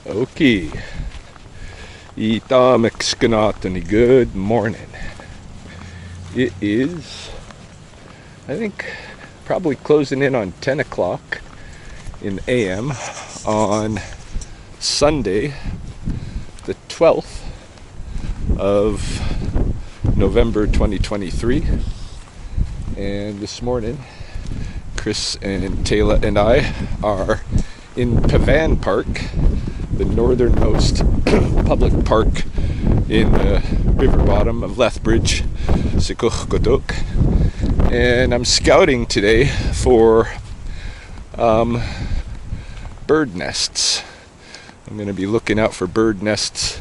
Okay. Good morning. It is, I think, probably closing in on 10 o'clock in AM on Sunday, the 12th of November 2023. And this morning, Kris and Tayla and I are in Pavan Park, the northernmost public park in the river bottom of Lethbridge, Saskatoon. And I'm scouting today for bird nests. I'm going to be looking out for bird nests.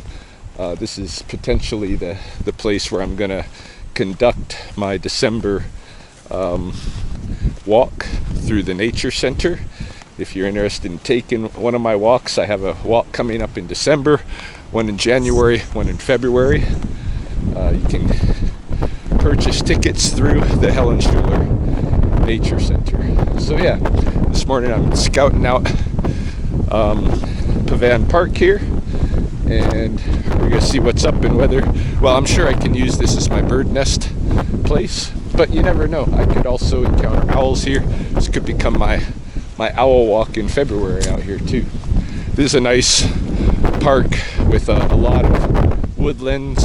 This is potentially the place where I'm going to conduct my December walk through the nature center. If you're interested in taking one of my walks, I have a walk coming up in December, one in January, one in February. You can purchase tickets through the Helen Schuler Nature Center. So yeah, this morning I'm scouting out Pavan Park here, and we're gonna see what's up and whether, well, I'm sure I can use this as my bird nest place, but you never know. I could also encounter owls here. This could become my owl walk in February out here too. This is a nice park with a lot of woodlands,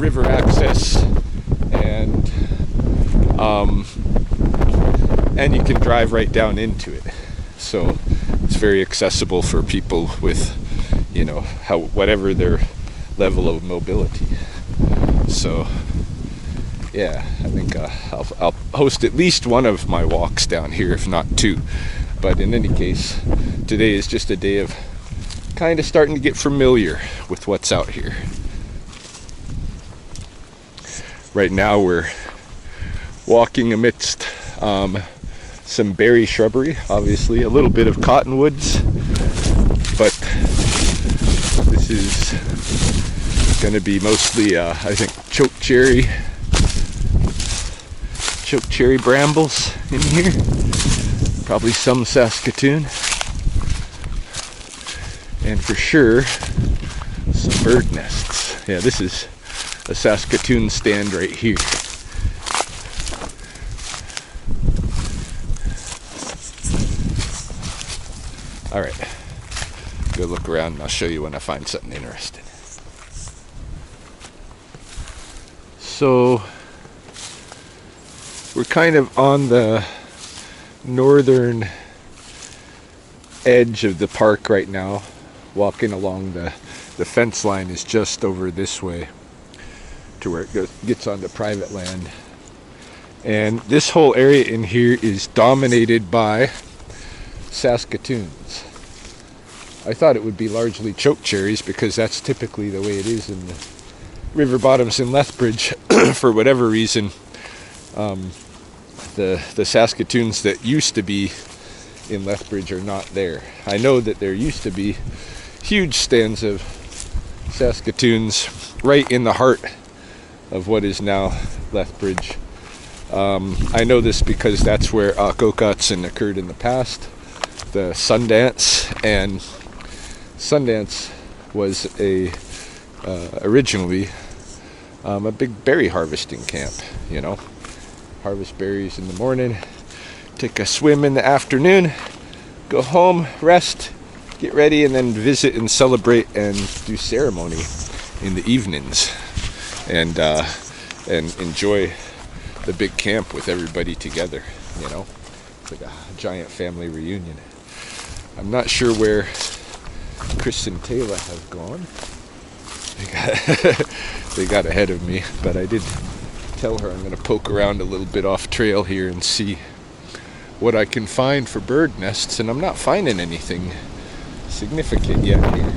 river access, and you can drive right down into it. So it's very accessible for people with, whatever their level of mobility. So yeah, I think I'll host at least one of my walks down here, if not two. But in any case, today is just a day of kind of starting to get familiar with what's out here. Right now we're walking amidst some berry shrubbery, obviously a little bit of cottonwoods, but this is going to be mostly, I think, chokecherry brambles in here, probably some Saskatoon, and for sure some bird nests. Yeah, this is a Saskatoon stand right here. All right, go look around and I'll show you when I find something interesting. So we're kind of on the northern edge of the park right now. Walking along the fence line is just over this way to where it gets onto private land. And this whole area in here is dominated by Saskatoons. I thought it would be largely chokecherries because that's typically the way it is in the river bottoms in Lethbridge. For whatever reason, the Saskatoons that used to be in Lethbridge are not there. I know that there used to be huge stands of Saskatoons right in the heart of what is now Lethbridge. I know this because that's where Okokatsin occurred in the past, the Sundance, and Sundance was originally a big berry harvesting camp, harvest berries in the morning, take a swim in the afternoon, go home, rest, get ready, and then visit and celebrate and do ceremony in the evenings, and enjoy the big camp with everybody together. It's like a giant family reunion. I'm not sure where Kris and Tayla have gone. They got ahead of me, but I did tell her I'm going to poke around a little bit off trail here and see what I can find for bird nests, and I'm not finding anything significant yet here.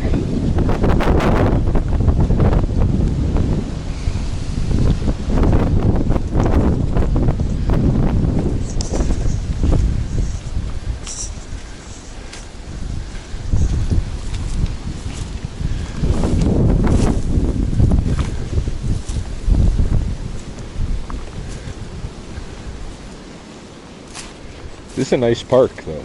This is a nice park, though.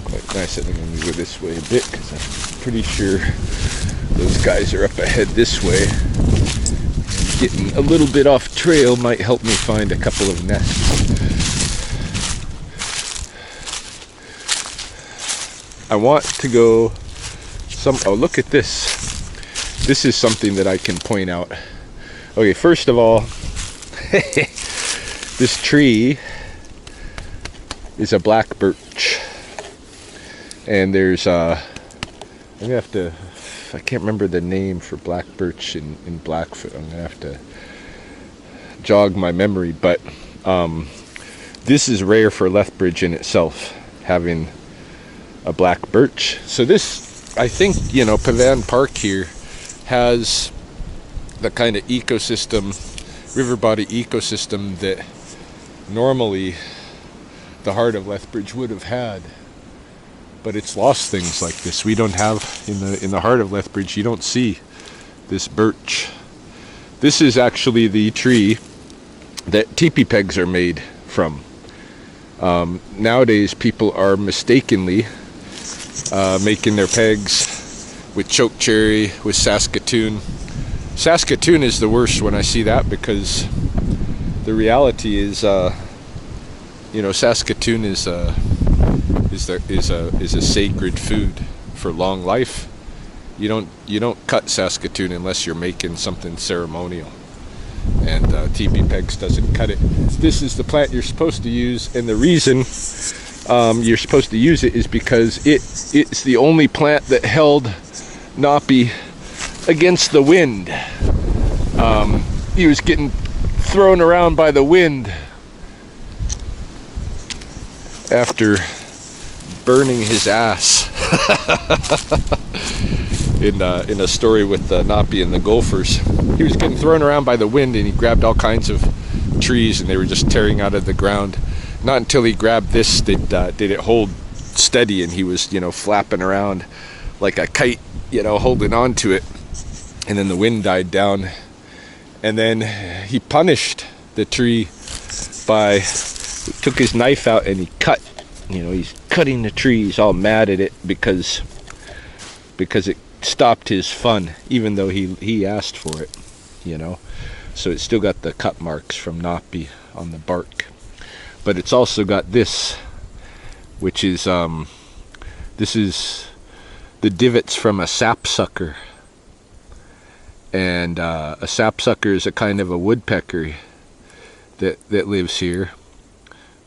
Quite I said I'm going to go this way a bit because I'm pretty sure those guys are up ahead this way. Getting a little bit off trail might help me find a couple of nests. I want to go oh, look at this. This is something that I can point out. Okay, first of all, this tree is a black birch. And there's I'm gonna have to, I can't remember the name for black birch in Blackfoot. I'm gonna have to jog my memory, but this is rare for Lethbridge in itself, having a black birch. So this, I think, you know, Pavan Park here has the kind of ecosystem, river body ecosystem that normally the heart of Lethbridge would have had. But it's lost things like this. We don't have, in the heart of Lethbridge, you don't see this birch. This is actually the tree that teepee pegs are made from. Nowadays, people are mistakenly making their pegs with chokecherry, with Saskatoon. Saskatoon is the worst when I see that, because the reality is, you know, Saskatoon is a sacred food for long life. You don't cut Saskatoon unless you're making something ceremonial, and teepee pegs doesn't cut it. This is the plant you're supposed to use, and the reason you're supposed to use it is because it's the only plant that held Magpie against the wind. He was getting thrown around by the wind after burning his ass in a story with Magpie and the Gophers. He was getting thrown around by the wind, and he grabbed all kinds of trees, and they were just tearing out of the ground. Not until he grabbed this did it hold steady, and he was, you know, flapping around like a kite, you know, holding on to it. And then the wind died down, and then he punished the tree by, took his knife out and he cut. You know, he's cutting the tree. He's all mad at it because it stopped his fun, even though he asked for it, you know. So it's still got the cut marks from Magpie on the bark. But it's also got this, which is, this is the divots from a sapsucker. And a sapsucker is a kind of a woodpecker that lives here.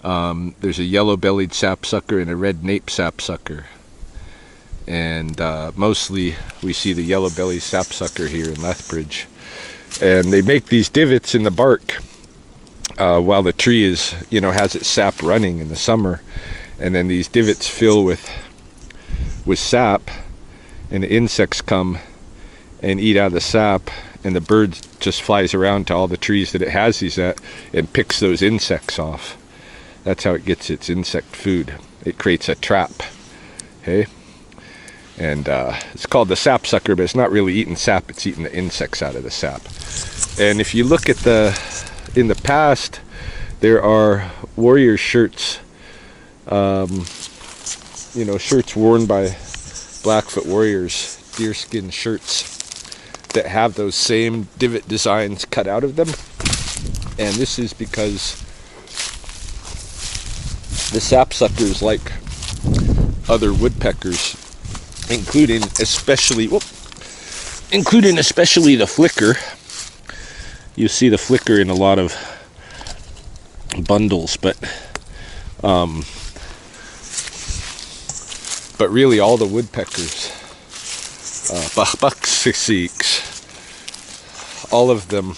There's a yellow-bellied sapsucker and a red-naped sapsucker, and mostly we see the yellow-bellied sapsucker here in Lethbridge. And they make these divots in the bark while the tree is, you know, has its sap running in the summer, and then these divots fill with sap, and the insects come and eat out of the sap, and the bird just flies around to all the trees that it has these at and picks those insects off. That's how it gets its insect food. It creates a trap, okay? And it's called the sapsucker, but it's not really eating sap, it's eating the insects out of the sap. And if you look at in the past, there are warrior shirts, you know, shirts worn by Blackfoot warriors, deerskin shirts, that have those same divot designs cut out of them. And this is because the sapsuckers, like other woodpeckers, including especially the flicker. You see the flicker in a lot of bundles, but really all the woodpeckers, bucks, all of them,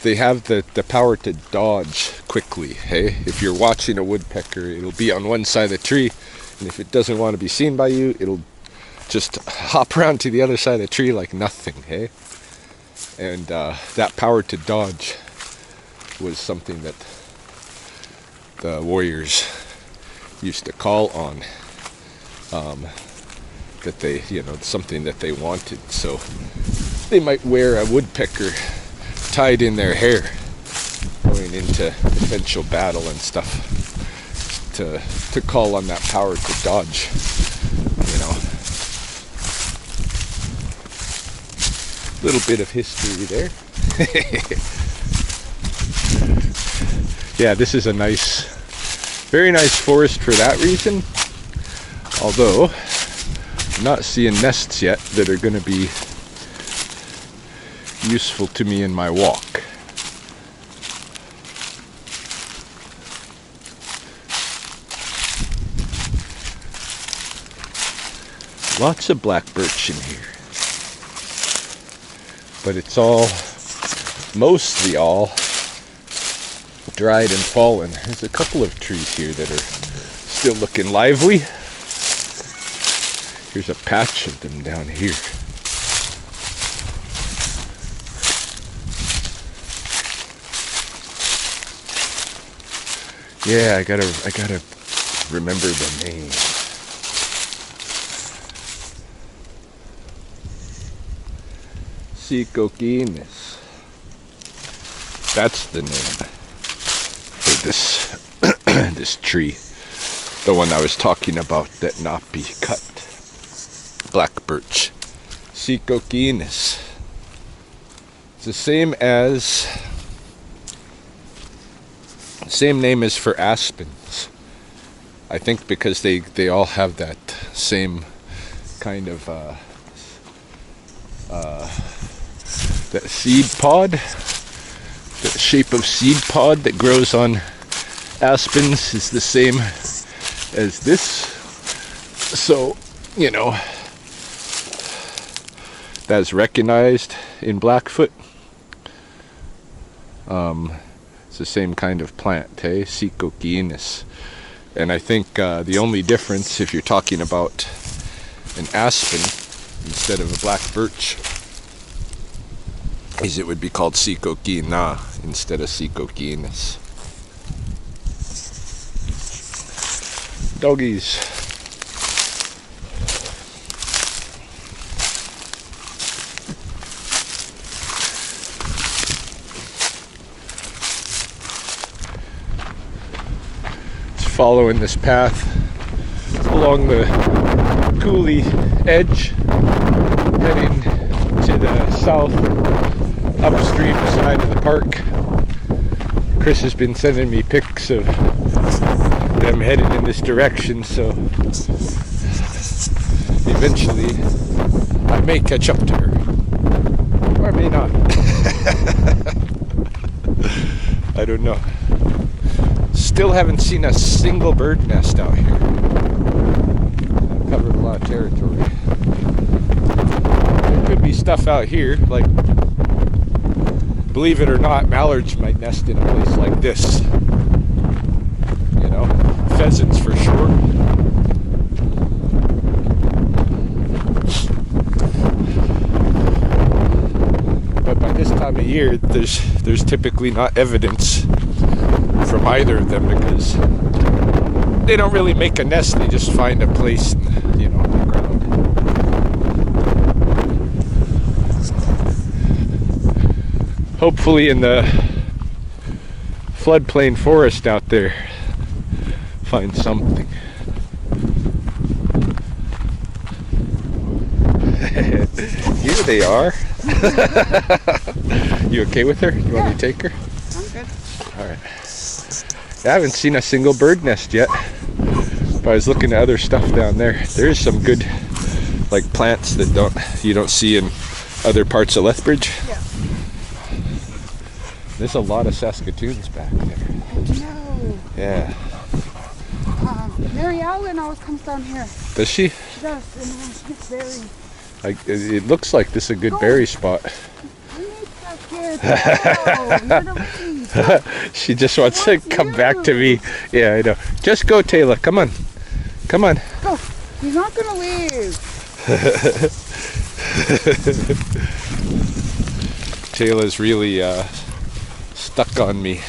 they have the power to dodge quickly. Hey, if you're watching a woodpecker, it'll be on one side of the tree, and if it doesn't want to be seen by you, it'll just hop around to the other side of the tree like nothing. Hey, and that power to dodge was something that the warriors used to call on, that they, you know, something that they wanted. So they might wear a woodpecker tied in their hair, going into potential battle and stuff, to call on that power to dodge, you know. Little bit of history there. Yeah, this is a nice, very nice forest for that reason. Although, I'm not seeing nests yet that are going to be useful to me in my walk. Lots of black birch in here. But it's all, mostly all, dried and fallen. There's a couple of trees here that are still looking lively. Here's a patch of them down here. Yeah, I gotta remember the name. Sapsuckers. That's the name for this this tree. The one I was talking about that not be cut. Black birch. Sapsuckers. It's the same name as for aspens. I think because they all have that same kind of that seed pod, the shape of seed pod that grows on aspens is the same as this. So, you know, that's recognized in Blackfoot. It's the same kind of plant, hey? Sapsuckers. And I think the only difference, if you're talking about an aspen instead of a black birch, is it would be called sapsuckers instead of sapsuckers. Doggies. Following this path along the coulee edge, heading to the south upstream side of the park. Kris has been sending me pics of them headed in this direction, so eventually I may catch up to her, or I may not. I don't know. Still haven't seen a single bird nest out here. I've covered a lot of territory. There could be stuff out here, like, believe it or not, mallards might nest in a place like this. You know, pheasants for sure. But by this time of year, there's typically not evidence from either of them, because they don't really make a nest, they just find a place, you know, on the ground. Hopefully in the floodplain forest out there, find something. Here they are. You okay with her? You want me to take her? I'm good. Alright. I haven't seen a single bird nest yet, but I was looking at other stuff down there. There's some good, like, plants that you don't see in other parts of Lethbridge. Yeah. There's a lot of Saskatoons back there. No. Yeah. Mary Allen always comes down here. Does she? She does, and she gets berries. It looks like this is a good berry spot. We need stuff here. Go. You're the lead. She just wants to come back to me. Yeah, I know. Just go, Tayla. Come on. Come on. Go. He's not going to leave. Tayla's really stuck on me.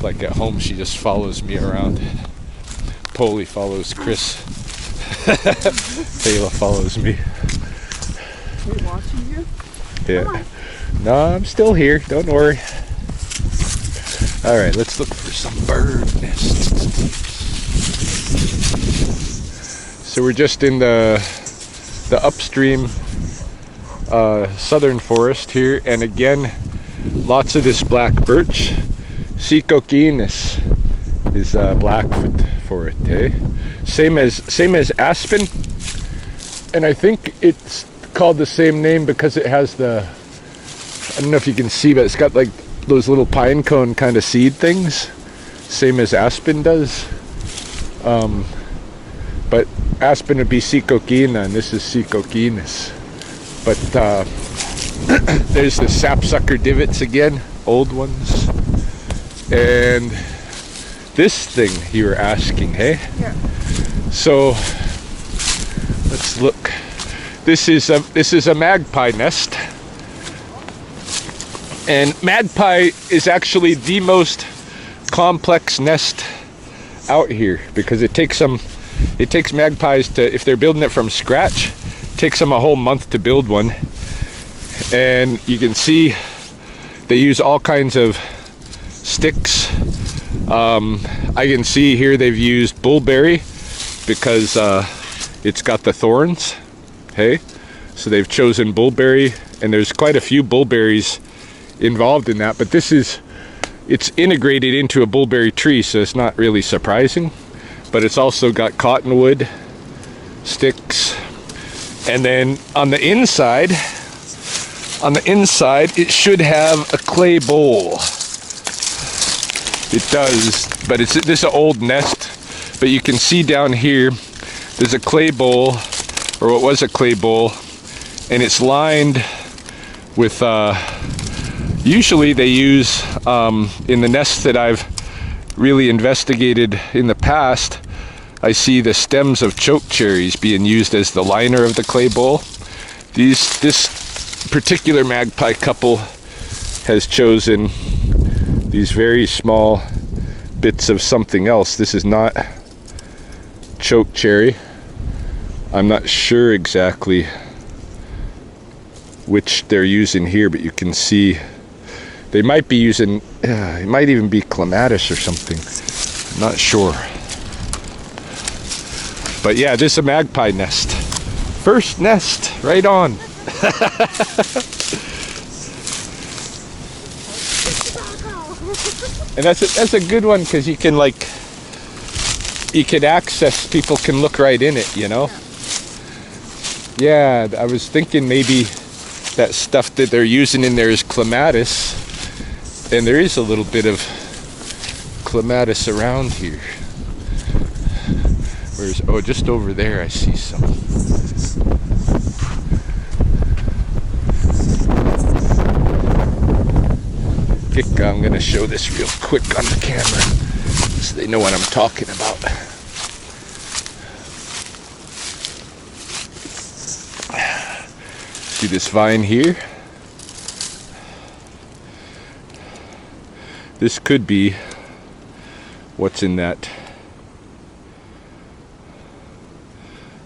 Like at home, she just follows me around. Polly follows Kris. Tayla follows me. Are you watching you? Yeah. No, I'm still here. Don't worry. All right, let's look for some bird nests. So we're just in the upstream southern forest here, and again, lots of this black birch. Cicoquinus is black for it, eh? Same as aspen, and I think it's called the same name because it has the, I don't know if you can see, but it's got like those little pine cone kind of seed things, same as aspen does. But aspen would be Cicoquina, and this is Cicoquinus. But there's the sapsucker divots again, old ones. And this thing you were asking, hey? Yeah. So let's look. This is a magpie nest. And magpie is actually the most complex nest out here because it takes magpies to, if they're building it from scratch, it takes them a whole month to build one. And you can see they use all kinds of sticks. I can see here they've used bullberry because it's got the thorns, hey? So they've chosen bullberry, and there's quite a few bullberries involved in that, but it's integrated into a bullberry tree, so it's not really surprising. But it's also got cottonwood sticks, and then on the inside it should have a clay bowl. It does, but this is an old nest, but you can see down here there's a clay bowl, or what was a clay bowl, and it's lined with usually they use, in the nests that I've really investigated in the past, I see the stems of choke cherries being used as the liner of the clay bowl. This particular magpie couple has chosen these very small bits of something else. This is not choke cherry. I'm not sure exactly which they're using here, but you can see they might be using, it might even be clematis or something. I'm not sure. But yeah, this is a magpie nest. First nest, right on. And that's a good one because you can access, people can look right in it, you know? Yeah, I was thinking maybe that stuff that they're using in there is clematis. And there is a little bit of clematis around here. Oh, just over there I see some. I'm going to show this real quick on the camera so they know what I'm talking about. See this vine here? This could be what's in that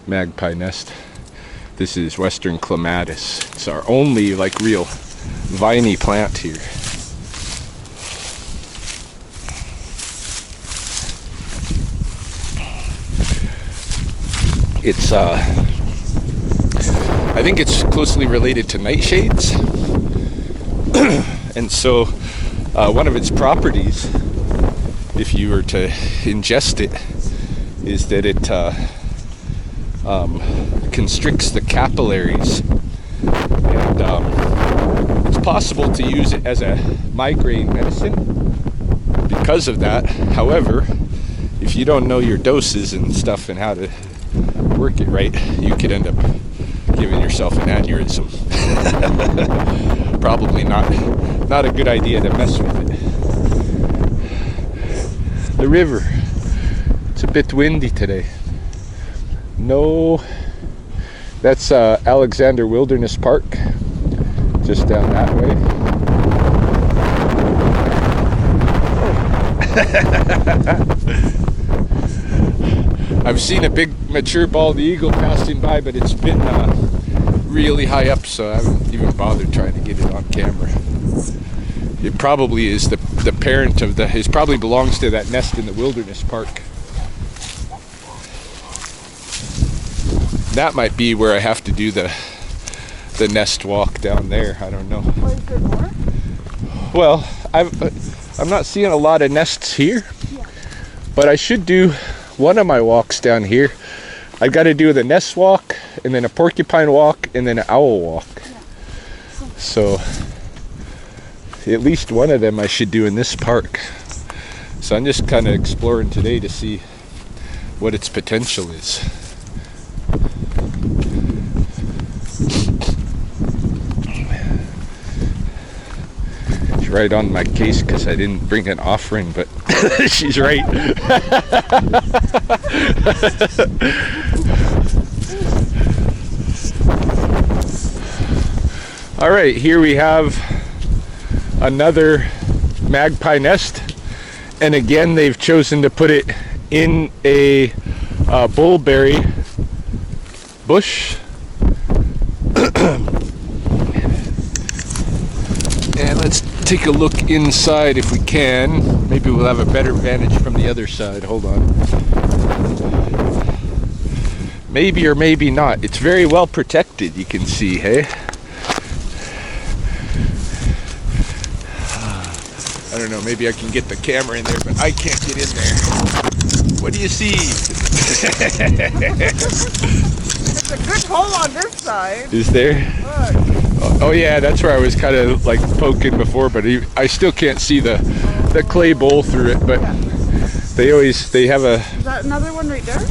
magpie nest. This is western clematis. It's our only real viney plant here. It's I think it's closely related to nightshades. And so one of its properties, if you were to ingest it, is that it constricts the capillaries, and it's possible to use it as a migraine medicine because of that. However, if you don't know your doses and stuff and how to work it right, you could end up giving yourself an aneurysm. Probably not a good idea to mess with it. The river, it's a bit windy today. No, that's Alexander Wilderness Park, just down that way. I've seen a big mature bald eagle passing by, but it's been really high up, so I haven't even bothered trying to get it on camera. It probably is the parent of the, it probably belongs to that nest in the wilderness park. That might be where I have to do the nest walk down there. I don't know. Why is there more? Well, I'm not seeing a lot of nests here, but I should do one of my walks down here. I got to do the nest walk, and then a porcupine walk, and then an owl walk. So at least one of them I should do in this park. So I'm just kind of exploring today to see what its potential is. She's right on my case because I didn't bring an offering, but she's right. All right, here we have another magpie nest, and again they've chosen to put it in a bullberry bush. And let's take a look inside if we can. Maybe we'll have a better vantage from the other side. Hold on. Maybe or maybe not. It's very well protected, you can see, hey? I don't know, maybe I can get the camera in there, but I can't get in there. What do you see? It's a good hole on this side. Is there? Look. Oh yeah, that's where I was kind of like poking before, but I still can't see the clay bowl through it, but they have a... Is that another one right there?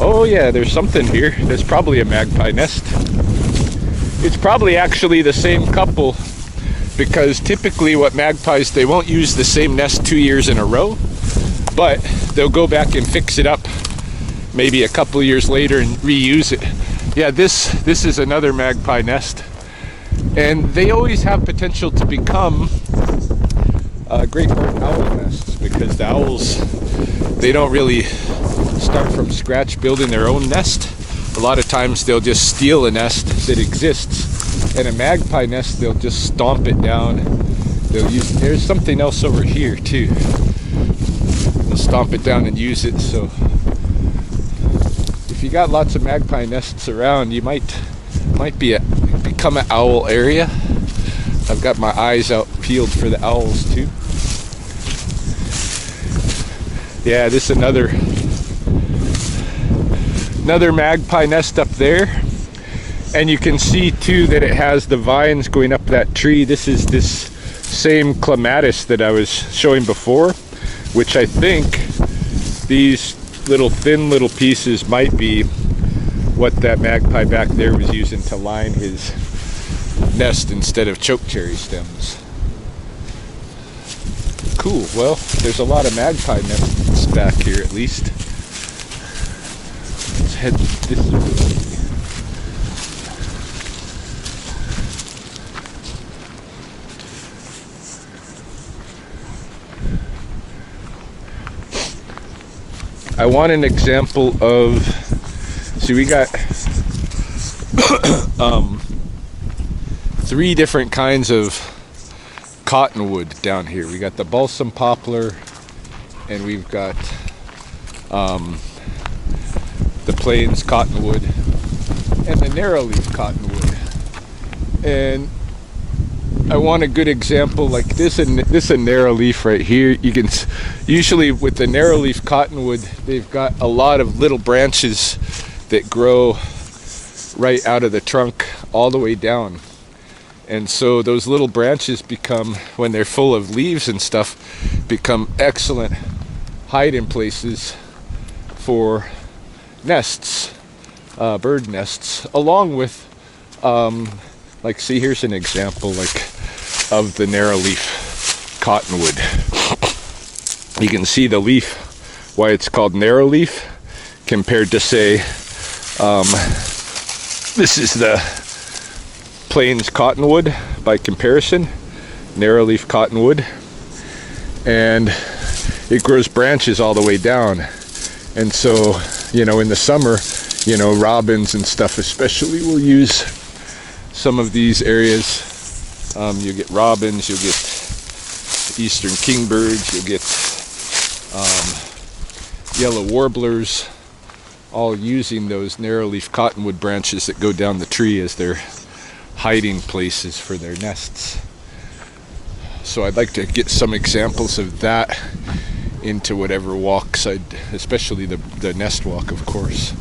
Oh yeah, there's something here. There's probably a magpie nest. It's probably actually the same couple, because typically what magpies, they won't use the same nest 2 years in a row, but they'll go back and fix it up maybe a couple of years later and reuse it. Yeah, this is another magpie nest, and they always have potential to become great horned owl nests, because the owls, they don't really start from scratch building their own nest. A lot of times they'll just steal a nest that exists, and a magpie nest, they'll just stomp it down. They'll use, there's something else over here too. They'll stomp it down and use it. So if you got lots of magpie nests around, you might become an owl area. I've got my eyes out peeled for the owls too. Yeah, this is another magpie nest up there, and you can see too that it has the vines going up that tree. This is this same clematis that I was showing before, which I think these little thin little pieces might be what that magpie back there was using to line his nest instead of chokecherry stems. Cool. Well, there's a lot of magpie nests back here at least. Let's head this way. I want an example of, see, we got 3 different kinds of cottonwood down here. We got the balsam poplar, and we've got the plains cottonwood and the narrowleaf cottonwood. And I want a good example like this, and this is a narrowleaf right here. You can usually with the narrowleaf cottonwood, they've got a lot of little branches that grow right out of the trunk all the way down. And so those little branches become, when they're full of leaves and stuff, become excellent hiding places for nests, bird nests, along with like, see, here's an example like of the narrowleaf cottonwood. You can see the leaf, why it's called narrowleaf, compared to, say, this is the plains cottonwood by comparison, narrowleaf cottonwood, and it grows branches all the way down. And so, you know, in the summer, you know, robins and stuff especially will use some of these areas You'll get robins, you'll get eastern kingbirds, you'll get yellow warblers, all using those narrow-leaf cottonwood branches that go down the tree as their hiding places for their nests. So I'd like to get some examples of that into whatever walks especially the nest walk, of course.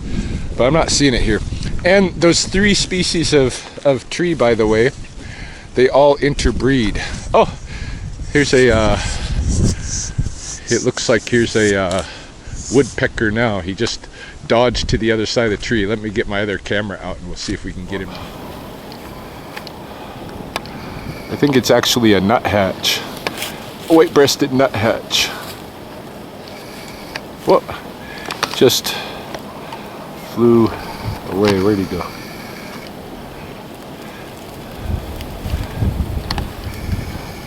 But I'm not seeing it here. And those 3 species of tree, by the way, they all interbreed. Oh, here's it looks like here's a woodpecker now. He just dodged to the other side of the tree. Let me get my other camera out and we'll see if we can get him. I think it's actually a nuthatch, a white-breasted nuthatch. Whoa, just flew away. Where'd he go?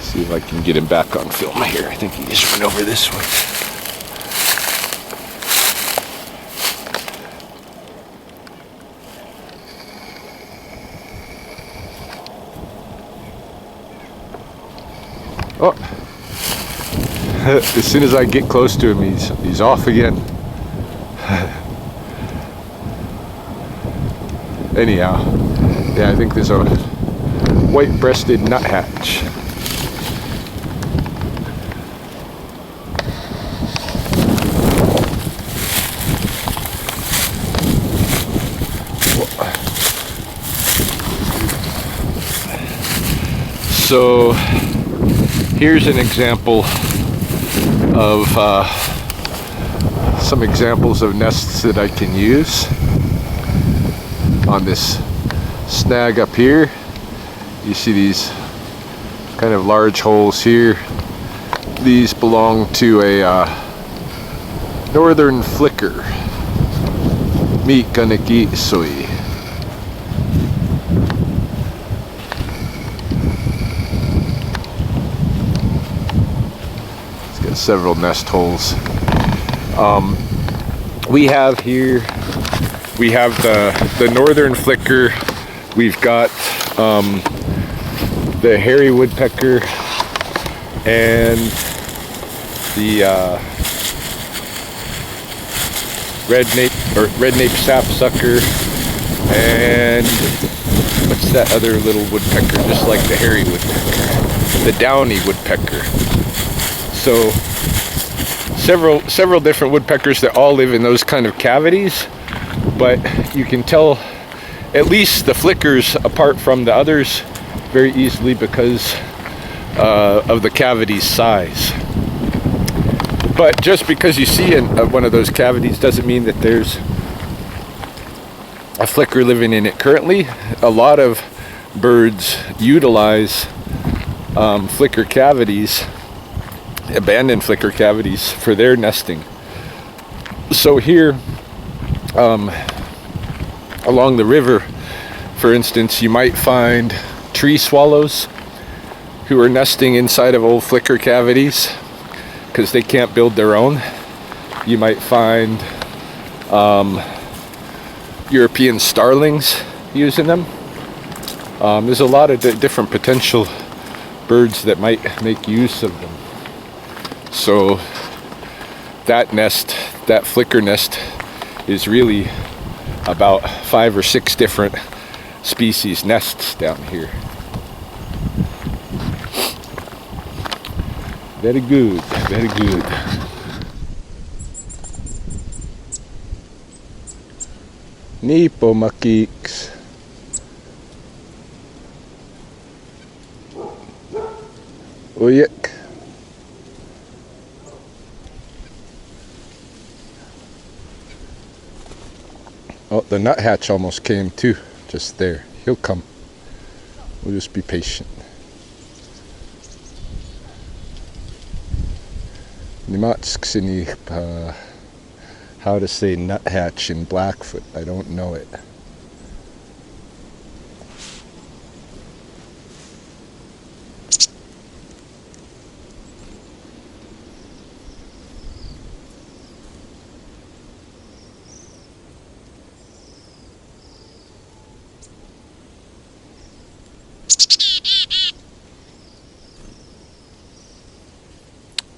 See if I can get him back on film here. I think he just went over this way. Oh, as soon as I get close to him, he's off again. Anyhow, yeah, I think there's a white-breasted nuthatch. So here's an example of some examples of nests that I can use on this snag up here. You see these kind of large holes here. These belong to a northern flicker, Mikaniki sui. Several nest holes. We have here, we have the northern flicker, we've got the hairy woodpecker, and the red nape sapsucker, and what's that other little woodpecker, just like the hairy woodpecker, the downy woodpecker. So several different woodpeckers that all live in those kind of cavities, but you can tell at least the flickers apart from the others very easily because of the cavity's size. But just because you see one of those cavities doesn't mean that there's a flicker living in it currently. A lot of birds utilize flicker cavities, abandoned flicker cavities, for their nesting. So here along the river, for instance, you might find tree swallows who are nesting inside of old flicker cavities because they can't build their own. You might find European starlings using them. There's a lot of different potential birds that might make use of them. So that nest, that flicker nest, is really about 5 or 6 different species nests down here. Very good, very good. Nipo makiks. Uyek. Oh, the nuthatch almost came too, just there. He'll come. We'll just be patient. Nimatsksinich, how to say nuthatch in Blackfoot, I don't know it.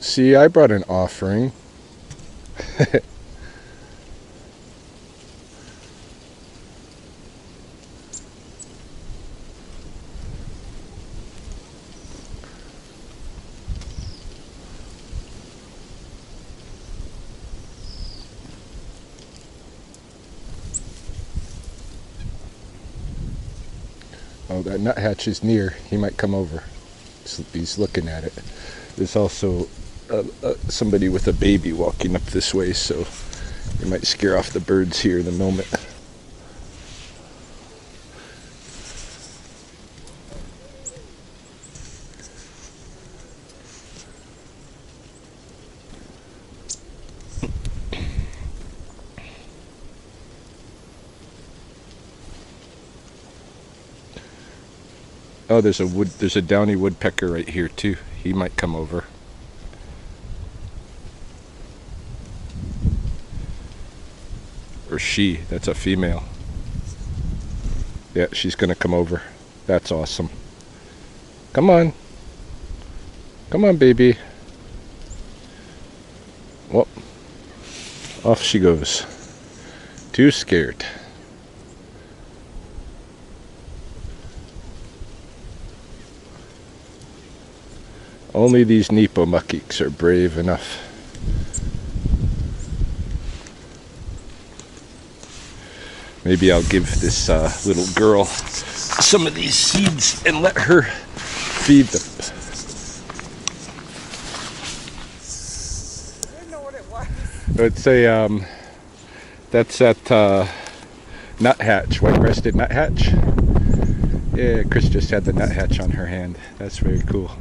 See, I brought an offering. Oh, that nuthatch is near. He might come over. He's looking at it. There's also somebody with a baby walking up this way, so he might scare off the birds here in a moment. Oh, there's a downy woodpecker right here too. He might come over. Or she, that's a female. Yeah, she's gonna come over. That's awesome. Come on. Come on, baby. Well, off she goes. Too scared. Only these Nepo muckies are brave enough. Maybe I'll give this little girl some of these seeds and let her feed them. I didn't know what it was. It's a, that's that nuthatch, white-breasted nuthatch. Yeah, Kris just had the nuthatch on her hand. That's very cool.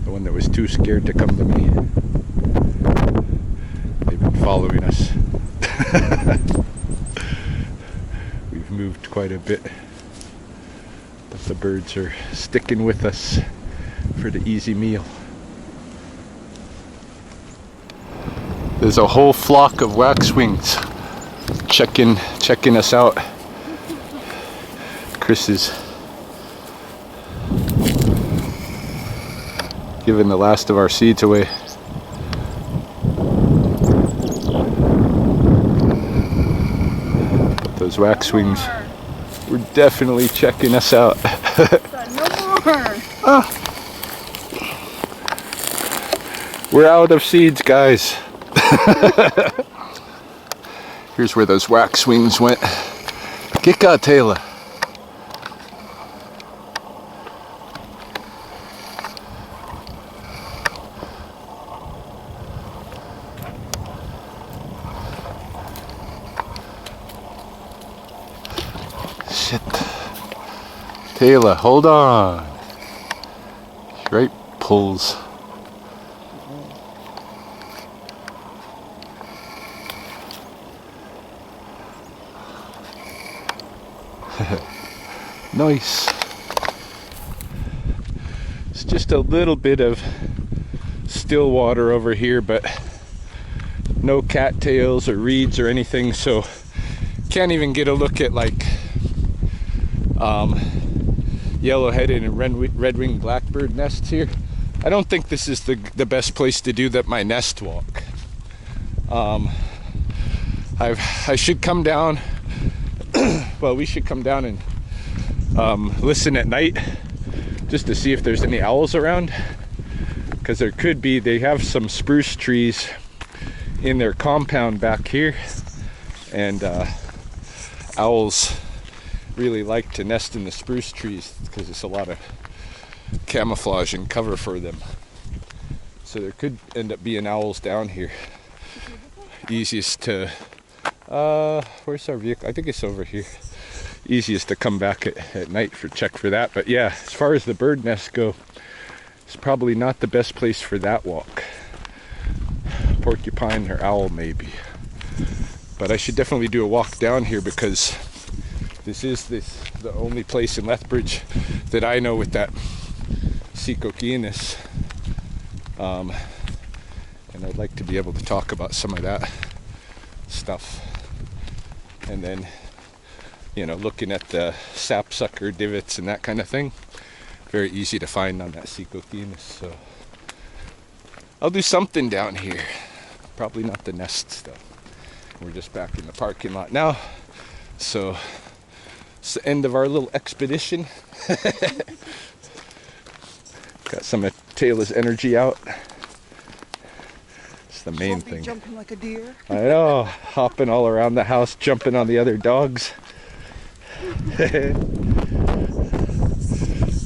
The one that was too scared to come to me. They've been following us. We've moved quite a bit, but the birds are sticking with us for the easy meal. There's a whole flock of waxwings checking us out. Kris is giving the last of our seeds away. But those waxwings were definitely checking us out. No more. Ah. We're out of seeds, guys. Here's where those waxwings went. Kika Tayla. Shit. Tayla, hold on. Right pulls. Nice. It's just a little bit of still water over here, but no cattails or reeds or anything, so can't even get a look at like yellow-headed and red-winged blackbird nests here. I don't think this is the best place to do my nest walk. I should come down. Well, we should come down and listen at night just to see if there's any owls around, because there could be. They have some spruce trees in their compound back here, and owls really like to nest in the spruce trees because it's a lot of camouflage and cover for them. So there could end up being owls down here. Easiest to where's our vehicle? I think it's over here. Easiest to come back at night for check for that. But yeah, as far as the bird nests go, it's probably not the best place for that walk. Porcupine or owl maybe. But I should definitely do a walk down here, because this is the only place in Lethbridge that I know with that Cicoquinus. And I'd like to be able to talk about some of that stuff. And then, you know, looking at the sapsucker divots and that kind of thing, very easy to find on that Cicoquinus. So I'll do something down here. Probably not the nest though. We're just back in the parking lot now. So it's the end of our little expedition. Got some of Tayla's energy out. It's the main thing. Jumping like a deer. I know, hopping all around the house, jumping on the other dogs.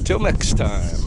Till next time.